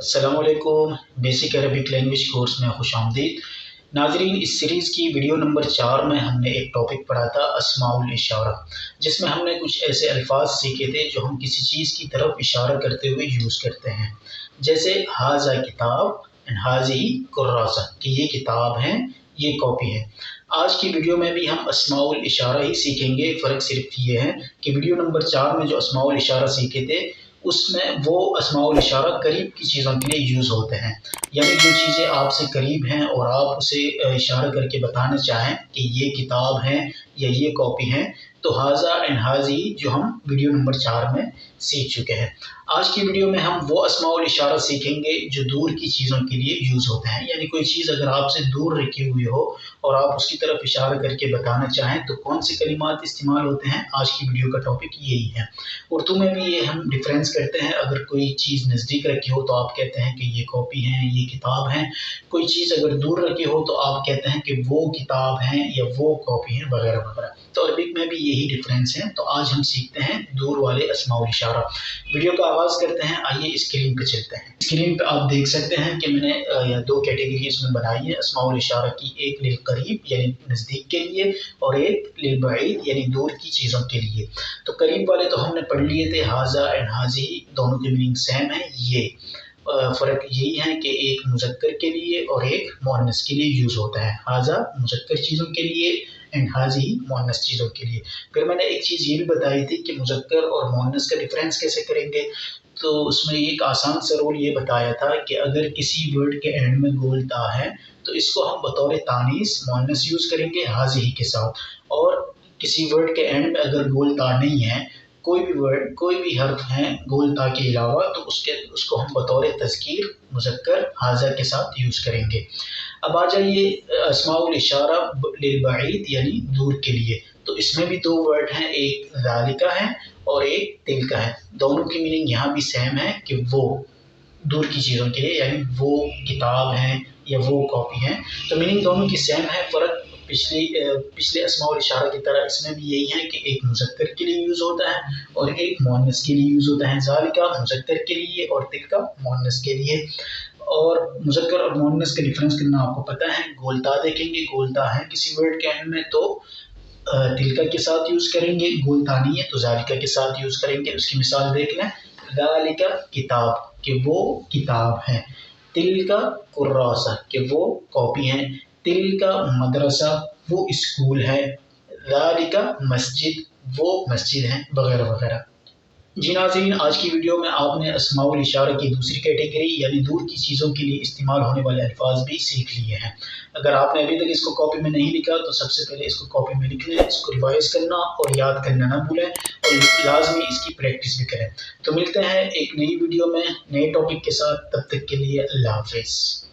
السلام علیکم۔ Basic Arabic language course میں خوش آمدید ناظرین۔ اس سیریز کی ویڈیو نمبر 4 میں ہم نے ایک ٹاپک پڑھا تھا اسماء الاشارہ، جس میں ہم نے کچھ ایسے الفاظ سیکھے تھے جو ہم کسی چیز کی طرف اشارہ کرتے ہوئے یوز کرتے ہیں، جیسے ھذا کتاب اینڈ ھذہ کراسہ، کہ یہ کتاب ہے، یہ کاپی ہے۔ آج کی ویڈیو میں بھی ہم اسماء الاشارہ ہی سیکھیں گے۔ فرق صرف یہ ہے کہ ویڈیو نمبر 4 میں جو اسماء الاشارہ سیکھے تھے اس میں وہ اسماء الاشارہ قریب کی چیزوں کے لیے یوز ہوتے ہیں، یعنی جو چیزیں آپ سے قریب ہیں اور آپ اسے اشارہ کر کے بتانا چاہیں کہ یہ کتاب ہے یا یہ کاپی ہے، تو ھذا اینڈ ھذہ جو ہم ویڈیو نمبر 4 میں سیکھ چکے ہیں۔ آج کی ویڈیو میں ہم وہ اسماء الاشارہ سیکھیں گے جو دور کی چیزوں کے لیے یوز ہوتے ہیں، یعنی کوئی چیز اگر آپ سے دور رکھی ہوئی ہو اور آپ اس کی طرف اشارہ کر کے بتانا چاہیں تو کون سے کلمات استعمال ہوتے ہیں۔ آج کی ویڈیو کا ٹاپک یہی ہے۔ اردو میں بھی یہ ہم ڈیفرنس کرتے ہیں، اگر کوئی چیز نزدیک رکھی ہو تو آپ کہتے ہیں کہ یہ کاپی ہے، یہ کتاب ہے۔ کوئی چیز اگر دور رکھی ہو تو آپ کہتے ہیں کہ وہ کتاب ہے یا وہ کاپی ہے، وغیرہ وغیرہ۔ تو عربک میں بھی یہی ڈیفرنس ہے۔ تو آج ہم سیکھتے ہیں دور والے اسماء الاشارہ۔ ویڈیو کا آغاز کرتے ہیں، آئیے اسکرین پہ چلتے ہیں۔ اسکرین پہ آپ دیکھ سکتے ہیں کہ میں نے دو کیٹیگری اس میں بنائی ہے اسماء الاشارہ کی، ایک للقریب یعنی نزدیک کے لیے اور ایک للبعید یعنی دور کی چیزوں کے لیے۔ تو قریب والے تو ہم نے پڑھ لیے تھے، ھذا اینڈ ھذہ، دونوں کے میننگ سیم ہے۔ یہ فرق یہی ہے کہ ایک مذکر کے لیے اور ایک مؤنث کے لیے یوز ہوتا ہے۔ ھذا مذکر چیزوں کے لیے اینڈ ھذہ مؤنث چیزوں کے لیے۔ پھر میں نے ایک چیز یہ بھی بتائی تھی کہ مذکر اور مؤنث کا ڈفرینس کیسے کریں گے، تو اس میں ایک آسان سا رول یہ بتایا تھا کہ اگر کسی ورڈ کے اینڈ میں گول تا ہے تو اس کو ہم بطور تانیث مؤنث یوز کریں گے ھذہ کے ساتھ، اور کسی ورڈ کے اینڈ میں اگر گول تا نہیں ہے، کوئی بھی ورڈ، کوئی بھی حرف ہے گول تا کے علاوہ، تو اس کو ہم بطور تذکیر مذکر ھذا کے ساتھ یوز کریں گے۔ اب آ جائیے اسماء الاشارہ للبعید یعنی دور کے لیے۔ تو اس میں بھی دو ورڈ ہیں، ایک ذالک ہے اور ایک تلک ہے۔ دونوں کی میننگ یہاں بھی سیم ہے کہ وہ دور کی چیزوں کے لیے، یعنی وہ کتاب ہے یا وہ کاپی ہے۔ تو میننگ دونوں کی سیم ہے۔ فرق پچھلے اسماء الاشارہ کی طرح اس میں بھی یہی ہے کہ ایک مذکر کے لیے یوز ہوتا ہے اور ایک مؤنث کے لیے یوز ہوتا ہے۔ ذالک مذکر کے لیے اور تلک مؤنث کے لیے۔ اور مذکر اور مؤنث کا ڈفرینس کرنا آپ کو پتہ ہے۔ گولتا دیکھیں گے، گولتا ہے کسی ورڈ کے اینڈ میں تو تلک کے ساتھ یوز کریں گے، گولتا نہیں ہے تو ذالک کے ساتھ یوز کریں گے۔ اس کی مثال دیکھ لیں، ذالک کتاب کہ وہ کتاب ہے، تلک کراسہ کہ وہ کاپی ہے، تلک مدرسہ وہ اسکول ہے، ذالک مسجد وہ مسجد ہے، وغیرہ وغیرہ۔ جی ناظرین، آج کی ویڈیو میں آپ نے اسماء الاشارہ کی دوسری کیٹیگری یعنی دور کی چیزوں کے لیے استعمال ہونے والے الفاظ بھی سیکھ لیے ہیں۔ اگر آپ نے ابھی تک اس کو کاپی میں نہیں لکھا تو سب سے پہلے اس کو کاپی میں لکھ لیں، اس کو ریوائز کرنا اور یاد کرنا نہ بھولیں، اور لازمی اس کی پریکٹس بھی کریں۔ تو ملتے ہیں ایک نئی ویڈیو میں نئے ٹاپک کے ساتھ، تب تک کے لیے اللہ حافظ۔